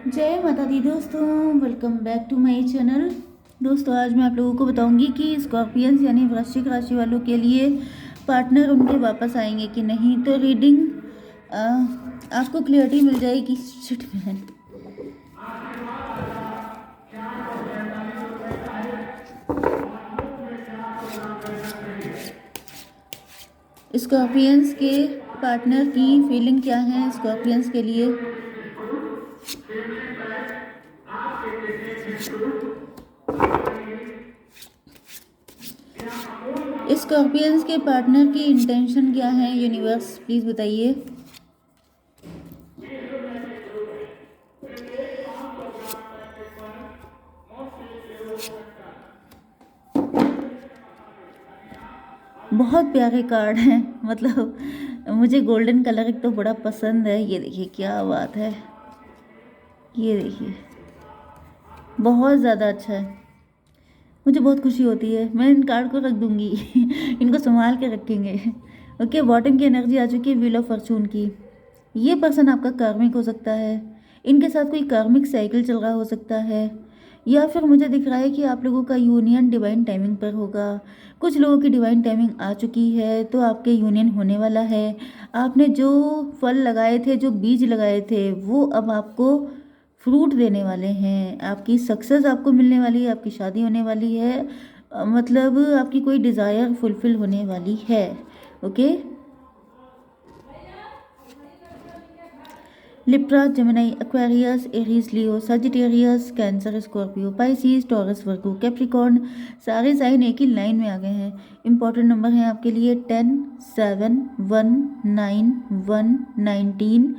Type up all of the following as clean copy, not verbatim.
जय माता दी दोस्तों, welcome back to my channel. दोस्तों, आज मैं आप लोगों को बताऊंगी कि स्कॉर्पियंस यानी वृश्चिक राशि वालों के लिए पार्टनर उनके वापस आएंगे कि नहीं। तो रीडिंग आपको क्लियरिटी मिल जाएगी। शिट मैन, स्कॉर्पियंस के पार्टनर की फीलिंग क्या है स्कॉर्पियंस के लिए। स्कॉर्पियंस के पार्टनर की इंटेंशन क्या है, यूनिवर्स प्लीज बताइए। बहुत प्यारे कार्ड हैं, मतलब मुझे गोल्डन कलर एक तो बड़ा पसंद है। ये देखिए क्या बात है, ये देखिए बहुत ज़्यादा अच्छा है। मुझे बहुत खुशी होती है। मैं इन कार्ड को रख दूंगी इनको संभाल के रखेंगे। ओके, बॉटम की एनर्जी आ चुकी है, व्हील ऑफ फॉर्चून की। ये पर्सन आपका कार्मिक हो सकता है। इनके साथ कोई कार्मिक साइकिल चल रहा हो सकता है, या फिर मुझे दिख रहा है कि आप लोगों का यूनियन डिवाइन टाइमिंग पर होगा। कुछ लोगों की डिवाइन टाइमिंग आ चुकी है, तो आपके यूनियन होने वाला है। आपने जो फल लगाए थे, जो बीज लगाए थे, वो अब आपको फ्रूट देने वाले हैं। आपकी सक्सेस आपको मिलने वाली है, आपकी शादी होने वाली है, मतलब आपकी कोई डिज़ायर फुलफिल होने वाली है। Okay, Libra, Gemini, Aquarius, Aries, Leo, Sagittarius, Cancer, Scorpio, Pisces, Taurus, Virgo, Capricorn, सारे साइन एक ही लाइन में आ गए हैं। इंपॉर्टेंट नंबर हैं आपके लिए 10, 7, 1, 9, 1, 19,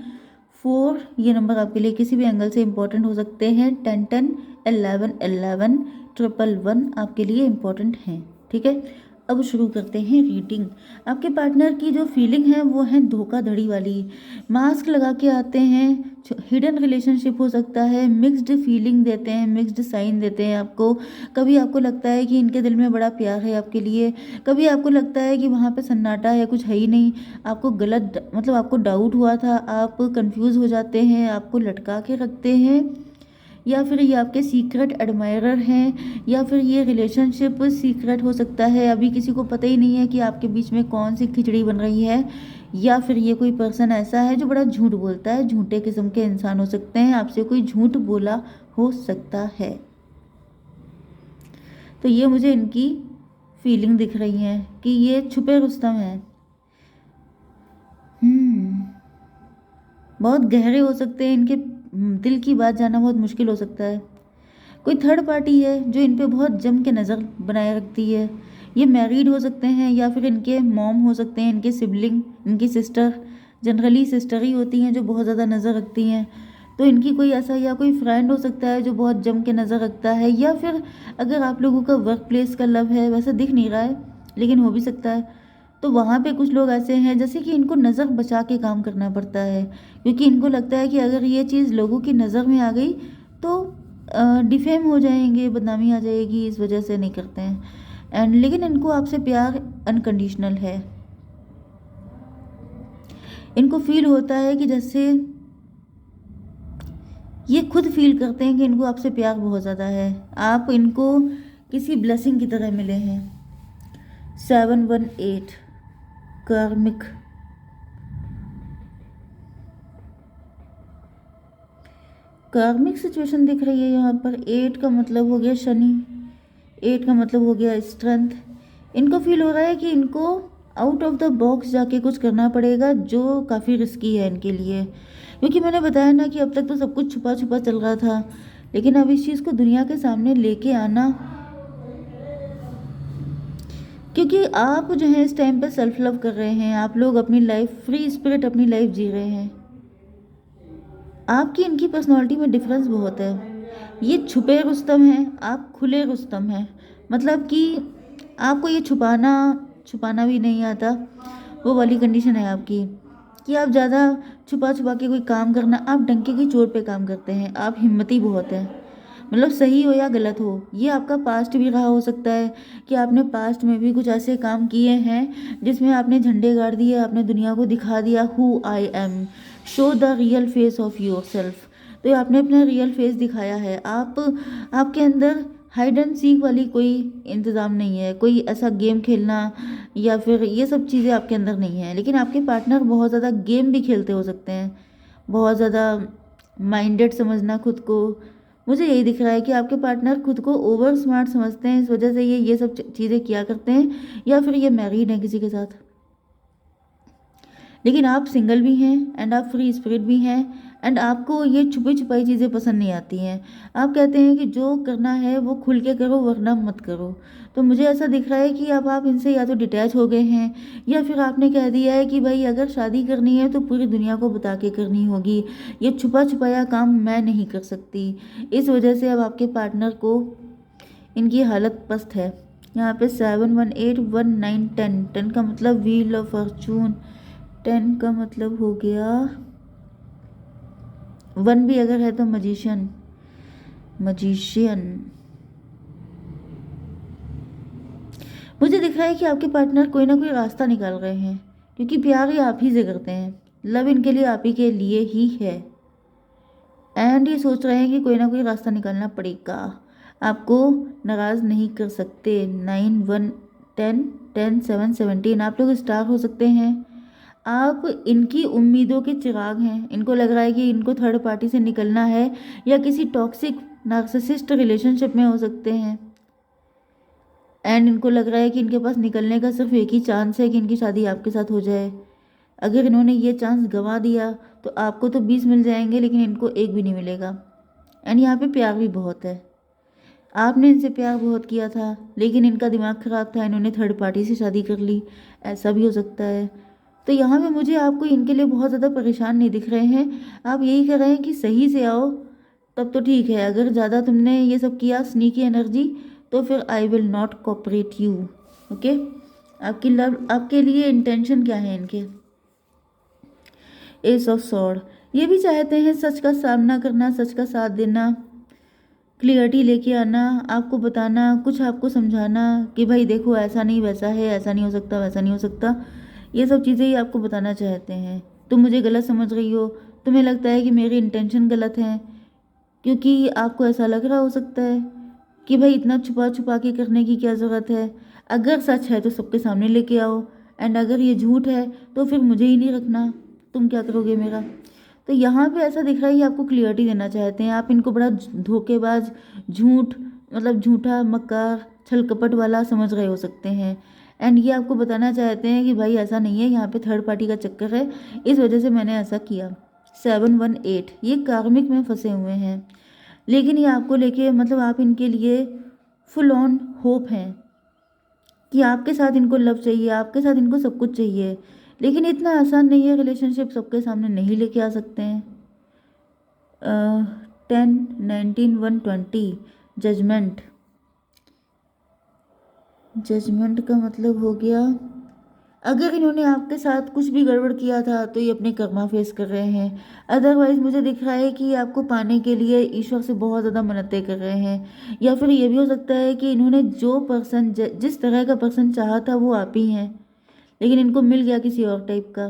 4। ये नंबर आपके लिए किसी भी एंगल से इंपॉर्टेंट हो सकते हैं। 10, 10, 11, 11, 111 आपके लिए इंपॉर्टेंट हैं। ठीक है, अब शुरू करते हैं रीडिंग। आपके पार्टनर की जो फीलिंग है वो है धोखाधड़ी वाली। मास्क लगा के आते हैं, हिडन रिलेशनशिप हो सकता है, मिक्स्ड फीलिंग देते हैं, मिक्स्ड साइन देते हैं आपको। कभी आपको लगता है कि इनके दिल में बड़ा प्यार है आपके लिए, कभी आपको लगता है कि वहाँ पे सन्नाटा है, कुछ है ही नहीं। आपको गलत, मतलब आपको डाउट हुआ था, आप कंफ्यूज हो जाते हैं, आपको लटका के रखते हैं, या फिर ये आपके सीक्रेट एडमायरर हैं, या फिर ये रिलेशनशिप सीक्रेट हो सकता है। अभी किसी को पता ही नहीं है कि आपके बीच में कौन सी खिचड़ी बन रही है। या फिर ये कोई पर्सन ऐसा है जो बड़ा झूठ बोलता है। झूठे किस्म के इंसान हो सकते हैं, आपसे कोई झूठ बोला हो सकता है। तो ये मुझे इनकी फीलिंग दिख रही है कि ये छुपे रुस्तम है। बहुत गहरे हो सकते हैं, इनके दिल की बात जानना बहुत मुश्किल हो सकता है। कोई थर्ड पार्टी है जो इन पे बहुत जम के नज़र बनाए रखती है। ये मैरिड हो सकते हैं, या फिर इनके मॉम हो सकते हैं, इनके सिबलिंग, इनकी सिस्टर। जनरली सिस्टर ही होती हैं जो बहुत ज़्यादा नज़र रखती हैं। तो इनकी कोई ऐसा, या कोई फ्रेंड हो सकता है जो बहुत जम के नज़र रखता है। या फिर अगर आप लोगों का वर्क प्लेस का लव है, वैसे दिख नहीं रहा है लेकिन हो भी सकता है, तो वहाँ पे कुछ लोग ऐसे हैं जैसे कि इनको नज़र बचा के काम करना पड़ता है, क्योंकि इनको लगता है कि अगर ये चीज़ लोगों की नज़र में आ गई तो डिफेम हो जाएंगे, बदनामी आ जाएगी, इस वजह से नहीं करते हैं। एंड लेकिन इनको आपसे प्यार अनकंडीशनल है। इनको फील होता है कि जैसे ये खुद फील करते हैं कि इनको आपसे प्यार बहुत ज़्यादा है। आप इनको किसी ब्लेसिंग की तरह मिले हैं। 718 कार्मिक, कार्मिक सिचुएशन दिख रही है यहाँ पर। 8 का मतलब हो गया शनि, 8 का मतलब हो गया स्ट्रेंथ। इनको फील हो रहा है कि इनको आउट ऑफ द बॉक्स जाके कुछ करना पड़ेगा, जो काफ़ी रिस्की है इनके लिए। क्योंकि मैंने बताया ना कि अब तक तो सब कुछ छुपा छुपा चल रहा था, लेकिन अब इस चीज़ को दुनिया के सामने लेके आना, क्योंकि आप जो है इस टाइम पे सेल्फ लव कर रहे हैं। आप लोग अपनी लाइफ, फ्री स्पिरिट अपनी लाइफ जी रहे हैं। आपकी इनकी पर्सनालिटी में डिफरेंस बहुत है। ये छुपे रुस्तम हैं, आप खुले रुस्तम हैं। मतलब कि आपको ये छुपाना छुपाना भी नहीं आता, वो वाली कंडीशन है आपकी, कि आप ज़्यादा छुपा छुपा के कोई काम करना, आप डंके की चोट पे काम करते हैं। आप हिम्मती बहुत हैं, मतलब सही हो या गलत हो, ये आपका पास्ट भी रहा हो सकता है कि आपने पास्ट में भी कुछ ऐसे काम किए हैं जिसमें आपने झंडे गाड़ दिए, आपने दुनिया को दिखा दिया who I am, show the real face of your self. तो ये आपने अपना रियल फेस दिखाया है। आपके अंदर हाइड एंड सीक वाली कोई इंतज़ाम नहीं है, कोई ऐसा गेम खेलना या फिर ये सब चीज़ें आपके अंदर नहीं है। लेकिन आपके पार्टनर बहुत ज़्यादा गेम भी खेलते हो सकते हैं, बहुत ज़्यादा माइंडेड समझना खुद को। मुझे यही दिख रहा है कि आपके पार्टनर खुद को ओवर स्मार्ट समझते हैं, इस वजह से ये सब चीज़ें किया करते हैं, या फिर ये मैरिड हैं किसी के साथ। लेकिन आप सिंगल भी हैं एंड आप फ्री स्पिरिट भी हैं एंड आपको ये छुपी छुपाई चीज़ें पसंद नहीं आती हैं। आप कहते हैं कि जो करना है वो खुल के करो वरना मत करो। तो मुझे ऐसा दिख रहा है कि अब आप इनसे या तो डिटैच हो गए हैं या फिर आपने कह दिया है कि भाई अगर शादी करनी है तो पूरी दुनिया को बता के करनी होगी, ये छुपा छुपाया काम मैं नहीं कर सकती। इस वजह से अब आपके पार्टनर को इनकी हालत पस्त है। यहाँ पे 7 1 8 1 9 10, 10 का मतलब व्हील ऑफ फॉर्चून, 10 का मतलब हो गया 1 भी अगर है तो मजिशियन, मुझे दिख रहा है कि आपके पार्टनर कोई ना कोई रास्ता निकाल रहे हैं, क्योंकि प्यार ये आप ही से करते हैं, लव इनके लिए आप ही के लिए ही है एंड ये सोच रहे हैं कि कोई ना कोई रास्ता निकालना पड़ेगा, आपको नाराज़ नहीं कर सकते। 9 1 10 10 7 17, आप लोग स्टार हो सकते हैं। आप इनकी उम्मीदों के चिराग हैं। इनको लग रहा है कि इनको थर्ड पार्टी से निकलना है या किसी टॉक्सिक नार्सिसिस्ट रिलेशनशिप में हो सकते हैं एंड इनको लग रहा है कि इनके पास निकलने का सिर्फ एक ही चांस है कि इनकी शादी आपके साथ हो जाए। अगर इन्होंने ये चांस गंवा दिया तो आपको तो 20 मिल जाएंगे लेकिन इनको एक भी नहीं मिलेगा। एंड यहाँ पे प्यार भी बहुत है, आपने इनसे प्यार बहुत किया था लेकिन इनका दिमाग ख़राब था, इन्होंने थर्ड पार्टी से शादी कर ली, ऐसा भी हो सकता है। तो यहाँ पे मुझे आपको इनके लिए बहुत ज़्यादा परेशान नहीं दिख रहे हैं। आप यही कर रहे हैं कि सही से आओ तब तो ठीक है, अगर ज़्यादा तुमने ये सब किया स्नीकी एनर्जी तो फिर I will not cooperate you. Okay, आपकी लव, आपके लिए इंटेंशन क्या है इनके? एस ऑफ सॉर्ड, ये भी चाहते हैं सच का सामना करना, सच का साथ देना, क्लियरिटी लेके आना, आपको बताना, कुछ आपको समझाना कि भाई देखो ऐसा नहीं वैसा है, ऐसा नहीं हो सकता वैसा नहीं हो सकता। ये सब चीज़ें ही आपको बताना चाहते हैं। तुम मुझे गलत समझ रही हो, तुम्हें लगता है कि मेरी इंटेंशन गलत है, क्योंकि आपको ऐसा लग रहा हो सकता है कि भाई इतना छुपा छुपा के करने की क्या ज़रूरत है। अगर सच है तो सबके सामने लेके आओ एंड अगर ये झूठ है तो फिर मुझे ही नहीं रखना, तुम क्या करोगे मेरा। तो यहाँ पे ऐसा दिख रहा है कि आपको क्लियरिटी देना चाहते हैं। आप इनको बड़ा धोखेबाज, झूठ मतलब झूठा, मक्कार, छल कपट वाला समझ रहे हो सकते हैं एंड ये आपको बताना चाहते हैं कि भाई ऐसा नहीं है, यहाँ पे थर्ड पार्टी का चक्कर है, इस वजह से मैंने ऐसा किया। 7 1 8, ये कार्मिक में फंसे हुए हैं लेकिन ये आपको लेके मतलब आप इनके लिए फुल ऑन होप हैं कि आपके साथ इनको लव चाहिए, आपके साथ इनको सब कुछ चाहिए, लेकिन इतना आसान नहीं है, रिलेशनशिप सबके सामने नहीं लेके आ सकते हैं। 10 19 1 20, जजमेंट, जजमेंट का मतलब हो गया अगर इन्होंने आपके साथ कुछ भी गड़बड़ किया था तो ये अपने कर्मा फेस कर रहे हैं। अदरवाइज मुझे दिख रहा है कि ये आपको पाने के लिए ईश्वर से बहुत ज़्यादा मन्नतें कर रहे हैं, या फिर ये भी हो सकता है कि इन्होंने जो पर्सन जिस तरह का पर्सन चाहा था वो आप ही हैं, लेकिन इनको मिल गया किसी और टाइप का।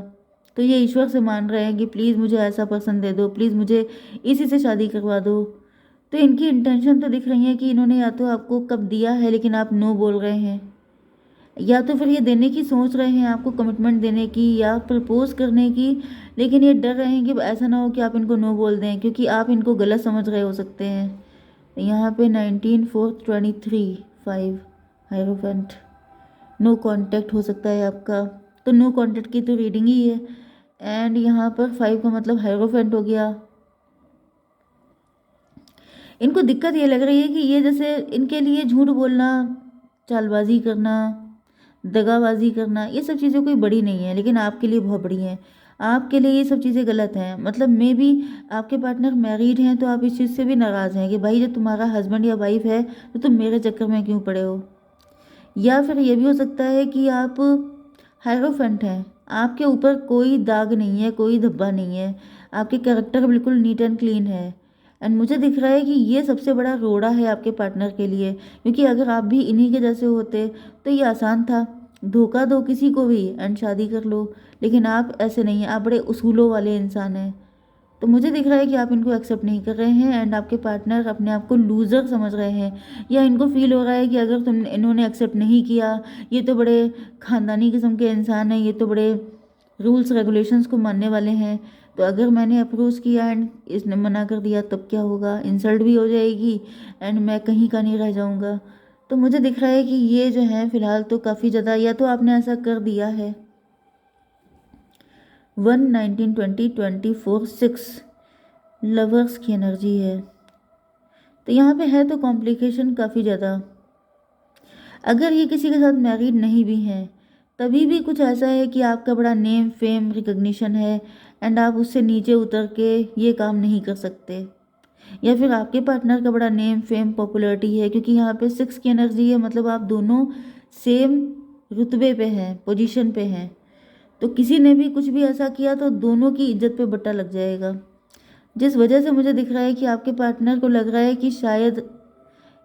तो ये ईश्वर से मान रहे हैं कि प्लीज़ मुझे ऐसा पर्सन दे दो, प्लीज़ मुझे इसी से शादी करवा दो। तो इनकी इंटेंशन तो दिख रही है कि इन्होंने या तो आपको कब दिया है लेकिन आप नो बोल रहे हैं, या तो फिर ये देने की सोच रहे हैं आपको, कमिटमेंट देने की या प्रपोज करने की, लेकिन ये डर रहे हैं कि ऐसा ना हो कि आप इनको नो बोल दें क्योंकि आप इनको गलत समझ रहे हो सकते हैं। यहाँ पे 19 4 23 5, हायरोफेंट, नो कांटेक्ट हो सकता है आपका, तो नो कांटेक्ट की तो रीडिंग ही है एंड यहाँ पर 5 का मतलब हायरोफेंट हो गया। इनको दिक्कत ये लग रही है कि ये जैसे इनके लिए झूठ बोलना, चालबाजी करना, दगाबाजी करना, ये सब चीज़ें कोई बड़ी नहीं है लेकिन आपके लिए बहुत बड़ी हैं। आपके लिए ये सब चीज़ें गलत हैं, मतलब मे भी आपके पार्टनर मैरिड हैं तो आप इस चीज़ से भी नाराज़ हैं कि भाई जब तुम्हारा हस्बैंड या वाइफ है तो तुम मेरे चक्कर में क्यों पड़े हो। या फिर ये भी हो सकता है कि आप हायरोफेंट हैं, आपके ऊपर कोई दाग नहीं है, कोई धब्बा नहीं है, आपके कैरेक्टर बिल्कुल नीट एंड क्लीन है एंड मुझे दिख रहा है कि ये सबसे बड़ा रोड़ा है आपके पार्टनर के लिए, क्योंकि अगर आप भी इन्हीं के जैसे होते तो ये आसान था, धोखा दो किसी को भी एंड शादी कर लो। लेकिन आप ऐसे नहीं हैं, आप बड़े उसूलों वाले इंसान हैं। तो मुझे दिख रहा है कि आप इनको एक्सेप्ट नहीं कर रहे हैं एंड आपके पार्टनर अपने आप को लूज़र समझ रहे हैं, या इनको फील हो रहा है कि अगर इन्होंने एक्सेप्ट नहीं किया, ये तो बड़े ख़ानदानी किस्म के इंसान हैं, ये तो बड़े रूल्स रेगुलेशंस को मानने वाले हैं, तो अगर मैंने अप्रोच किया एंड इसने मना कर दिया तब क्या होगा, इंसल्ट भी हो जाएगी एंड मैं कहीं का नहीं रह जाऊंगा। तो मुझे दिख रहा है कि ये जो है फ़िलहाल तो काफ़ी ज़्यादा, या तो आपने ऐसा कर दिया है। 1 19 20 24 6 लवर्स की एनर्जी है, तो यहाँ पे है तो कॉम्प्लिकेशन काफ़ी ज़्यादा। अगर ये किसी के साथ मैरिड नहीं भी हैं तभी भी कुछ ऐसा है कि आपका बड़ा नेम फेम रिकग्निशन है एंड आप उससे नीचे उतर के ये काम नहीं कर सकते, या फिर आपके पार्टनर का बड़ा नेम फेम पॉपुलैरिटी है, क्योंकि यहाँ पे 6 की एनर्जी है, मतलब आप दोनों सेम रुतबे पे हैं, पोजीशन पे हैं। तो किसी ने भी कुछ भी ऐसा किया तो दोनों की इज्जत पे बट्टा लग जाएगा, जिस वजह से मुझे दिख रहा है कि आपके पार्टनर को लग रहा है कि शायद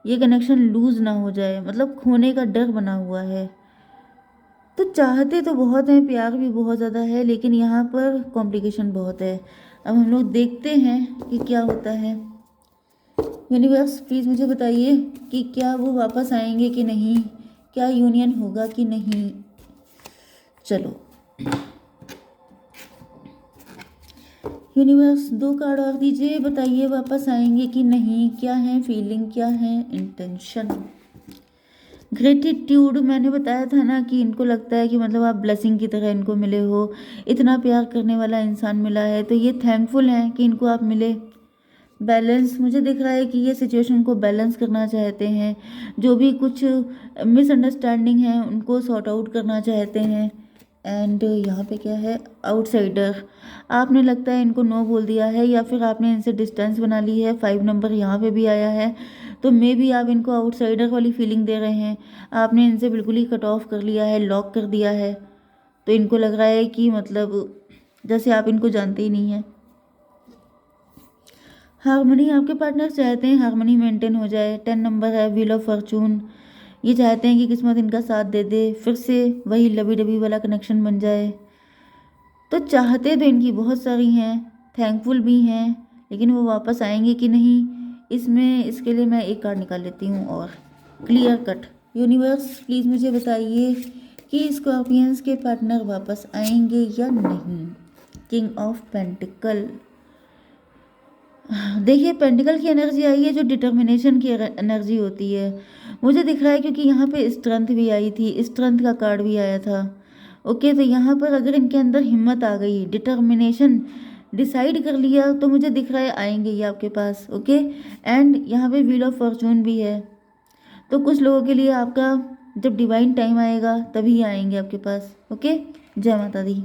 ये कनेक्शन लूज़ ना हो जाए, मतलब खोने का डर बना हुआ है। तो चाहते तो बहुत हैं, प्यार भी बहुत ज़्यादा है, लेकिन यहाँ पर कॉम्प्लिकेशन बहुत है। अब हम लोग देखते हैं कि क्या होता है। यूनिवर्स प्लीज़ मुझे बताइए कि क्या वो वापस आएंगे कि नहीं, क्या यूनियन होगा कि नहीं। चलो यूनिवर्स 2 कार्ड और दीजिए, बताइए वापस आएंगे कि नहीं, क्या है फीलिंग, क्या है इंटेंशन। ग्रेटिट्यूड, मैंने बताया था ना कि इनको लगता है कि मतलब आप ब्लेसिंग की तरह इनको मिले हो, इतना प्यार करने वाला इंसान मिला है, तो ये थैंकफुल हैं कि इनको आप मिले। बैलेंस, मुझे दिख रहा है कि ये सिचुएशन को बैलेंस करना चाहते हैं, जो भी कुछ मिसअंडरस्टैंडिंग है उनको सॉर्ट आउट करना चाहते हैं। एंड यहाँ पे क्या है, आउटसाइडर, आपने लगता है इनको नो बोल दिया है या फिर आपने इनसे डिस्टेंस बना ली है। 5 नंबर यहाँ पे भी आया है, तो मे भी आप इनको आउटसाइडर वाली फीलिंग दे रहे हैं, आपने इनसे बिल्कुल ही कट ऑफ कर लिया है, लॉक कर दिया है। तो इनको लग रहा है कि मतलब जैसे आप इनको जानते ही नहीं हैं। हारमोनी, आपके पार्टनर चाहते हैं हारमोनी मेंटेन हो जाए। 10 नंबर है, व्हील ऑफ फॉर्चून, ये चाहते हैं कि किस्मत इनका साथ दे दे, फिर से वही लवी डबी वाला कनेक्शन बन जाए। तो चाहते तो इनकी बहुत सारी हैं, थैंकफुल भी हैं, लेकिन वो वापस आएंगे कि नहीं, इसके लिए मैं एक कार्ड निकाल लेती हूँ और क्लियर कट। यूनिवर्स प्लीज़ मुझे बताइए कि स्कॉर्पियंस के पार्टनर वापस आएंगे या नहीं। किंग ऑफ पेंटिकल, देखिए पेंटिकल की एनर्जी आई है जो डिटर्मिनेशन की एनर्जी होती है, मुझे दिख रहा है, क्योंकि यहाँ पे स्ट्रेंथ भी आई थी, स्ट्रेंथ का कार्ड भी आया था। ओके, तो यहाँ पर अगर इनके अंदर हिम्मत आ गई, डिटर्मिनेशन, डिसाइड कर लिया, तो मुझे दिख रहा है आएंगे ये आपके पास। ओके, एंड यहाँ पे व्हील ऑफ फॉर्चून भी है, तो कुछ लोगों के लिए आपका जब डिवाइन टाइम आएगा तभी आएंगे आपके पास। ओके, जय माता दी।